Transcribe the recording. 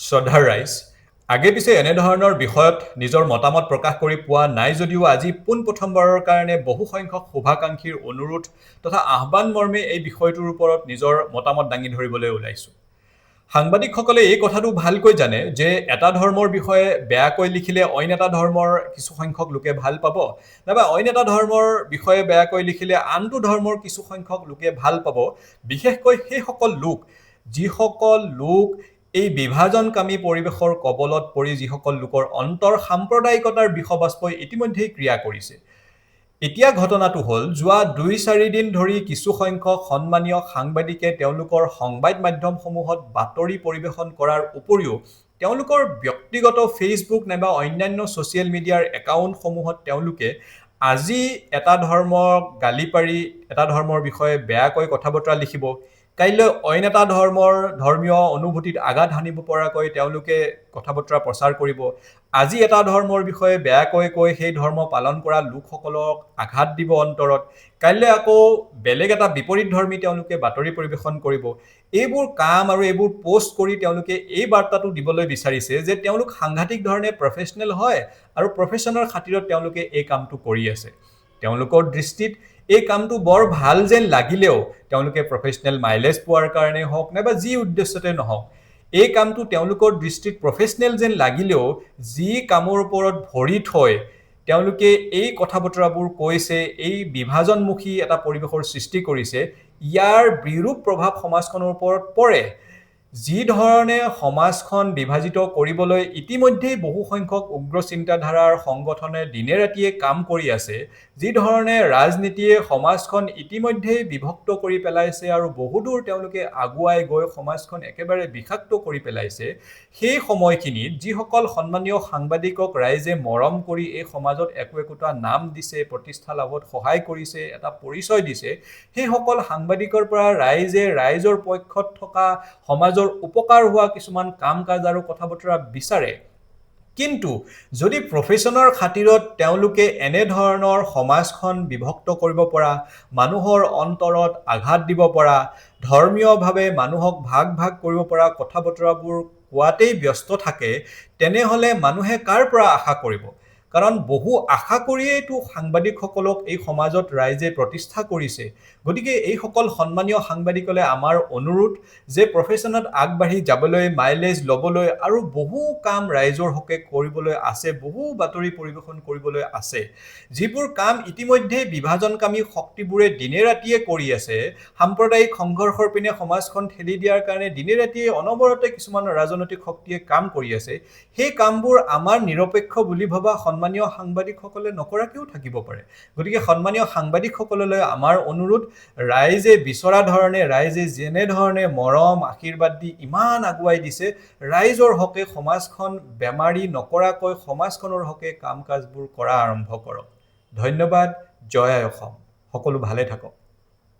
শ্ৰদ্ধাৰ ৰাইজ, আগে পিছে এনেধৰণৰ বিষয়ত নিজৰ মতামত প্ৰকাশ কৰি পোৱা নাই যদিও আজি পোনপ্ৰথমবাৰৰ কাৰণে বহুসংখ্যক শুভাকাংক্ষীৰ অনুৰোধ তথা আহ্বান মৰ্মে এই বিষয়টোৰ ওপৰত নিজৰ মতামত দাঙি ধৰিবলৈ ওলাইছোঁ। সাংবাদিকসকলে এই কথাটো ভালকৈ জানে যে এটা ধৰ্মৰ বিষয়ে বেয়াকৈ লিখিলে অইন এটা ধৰ্মৰ কিছুসংখ্যক লোকে ভাল পাব, নাইবা অইন এটা ধৰ্মৰ বিষয়ে বেয়াকৈ লিখিলে আনটো ধৰ্মৰ কিছুসংখ্যক লোকে ভাল পাব, বিশেষকৈ সেইসকল লোক যিসকল লোক এই বিভাজনকামী পৰিৱেশৰ কবলত পৰি যিসকল লোকৰ অন্তৰ সাম্প্ৰদায়িকতাৰ বিষবাষ্পই ইতিমধ্যেই ক্ৰিয়া কৰিছে। এতিয়া ঘটনাটো হ'ল যোৱা ২-৪ দিন ধৰি কিছুসংখ্যক সন্মানীয় সাংবাদিকে তেওঁলোকৰ সংবাদ মাধ্যমসমূহত বাতৰি পৰিৱেশন কৰাৰ উপৰিও তেওঁলোকৰ ব্যক্তিগত ফেচবুক নাইবা অন্যান্য ছ'চিয়েল মিডিয়াৰ একাউণ্টসমূহত তেওঁলোকে আজি এটা ধৰ্মক গালি পাৰি এটা ধৰ্মৰ বিষয়ে বেয়াকৈ কথা বতৰা লিখিব, কাইলৈ অইন এটা ধৰ্মীয় অনুভূতিত আঘাত হানিব পৰাকৈ তেওঁলোকে কথা বতৰা প্ৰচাৰ কৰিব, আজি এটা ধৰ্মৰ বিষয়ে বেয়াকৈ কৈ সেই ধৰ্ম পালন কৰা লোকসকলক আঘাত দিব অন্তৰত, কাইলৈ আকৌ বেলেগ এটা বিপৰীত ধৰ্মী তেওঁলোকে বাতৰি পৰিৱেশন কৰিব। এইবোৰ কাম আৰু এইবোৰ পোষ্ট কৰি তেওঁলোকে এই বাৰ্তাটো দিবলৈ বিচাৰিছে যে তেওঁলোক সাংঘাতিক ধৰণে প্ৰফেশ্যনেল হয় আৰু প্ৰফেশ্যনৰ খাতিৰত তেওঁলোকে এই কামটো কৰি আছে। তেওঁলোকৰ দৃষ্টিত এই কামটো বৰ ভাল যেন লাগিলেও তেওঁলোকে প্ৰফেশ্যনেল মাইলেজ পোৱাৰ কাৰণে হওক নাইবা যি উদ্দেশ্যতে নহওক, এই কামটো তেওঁলোকৰ দৃষ্টিত প্ৰফেশ্যনেল যেন লাগিলেও যি কামৰ ওপৰত ভৰি থৈ তেওঁলোকে এই কথা বতৰাবোৰ কৈছে, এই বিভাজনমুখী এটা পৰিৱেশৰ সৃষ্টি কৰিছে, ইয়াৰ বিৰূপ প্ৰভাৱ সমাজখনৰ ওপৰত পৰে। যি ধৰণে সমাজখন বিভাজিত কৰিবলৈ ইতিমধ্যেই বহুসংখ্যক উগ্ৰ চিন্তাধাৰাৰ সংগঠনে দিনে ৰাতিয়ে কাম কৰি আছে, যি ধৰণে ৰাজনীতিয়ে সমাজখন ইতিমধ্যেই বিভক্ত কৰি পেলাইছে আৰু বহুদূৰ তেওঁলোকে আগুৱাই গৈ সমাজখন একেবাৰে বিষাক্ত কৰি পেলাইছে, সেই সময়খিনিত যিসকল সন্মানীয় সাংবাদিকক ৰাইজে মৰম কৰি এই সমাজত একোটা নাম দিছে, প্ৰতিষ্ঠা লাভত সহায় কৰিছে, এটা পৰিচয় দিছে, সেইসকল সাংবাদিকৰ পৰা ৰাইজে ৰাইজৰ পক্ষত থকা সমাজৰ উপকাৰ হোৱা কিছুমান কাম কাজ আৰু কথা বতৰা বিচাৰে। কিন্তু যদি প্ৰফেশ্যনৰ খাতিৰত তেওঁলোকে এনেধৰণৰ সমাজখন বিভক্ত কৰিব পৰা, মানুহৰ অন্তৰত আঘাত দিব পৰা, ধৰ্মীয়ভাৱে মানুহক ভাগ ভাগ কৰিব পৰা কথা বতৰাবোৰ কোৱাতেই ব্যস্ত থাকে, তেনেহ'লে মানুহে কাৰ পৰা আশা কৰিব? কাৰণ বহু আশা কৰিয়েইতো সাংবাদিকসকলক এই সমাজত ৰাইজে প্ৰতিষ্ঠা কৰিছে। গতিকে এইসকল সন্মানীয় সাংবাদিকলে আমাৰ অনুৰোধ যে প্ৰফেশ্যনত আগবাঢ়ি যাবলৈ, মাইলেজ ল'বলৈ আৰু বহু কাম ৰাইজৰ হকে কৰিবলৈ আছে, বহু বাতৰি পৰিৱেশন কৰিবলৈ আছে, যিবোৰ কাম ইতিমধ্যে বিভাজনকামী শক্তিবোৰে দিনে ৰাতিয়ে কৰি আছে, সাম্প্ৰদায়িক সংঘৰ্ষৰ পিনে সমাজখন ঠেলি দিয়াৰ কাৰণে দিনে ৰাতিয়ে অনবৰতে কিছুমান ৰাজনৈতিক শক্তিয়ে কাম কৰি আছে, সেই কামবোৰ আমাৰ নিৰপেক্ষ বুলি ভবা সন্মানীয় সাংবাদিকসকলে নকৰাকেও থাকিব পাৰে। গতিকে সন্মানীয় সাংবাদিকসকললৈ আমাৰ অনুৰোধ, ৰাইজে বিচৰা ধৰণে, ৰাইজে যেনেধৰণে মৰম আশীৰ্বাদ দি ইমান আগুৱাই দিছে, ৰাইজৰ হকে সমাজখন বেমাৰী নকৰাকৈ সমাজখনৰ হকে কাম কাজবোৰ কৰা আৰম্ভ কৰক। ধন্যবাদ। জয় আই অসম। সকলো ভালে থাকক।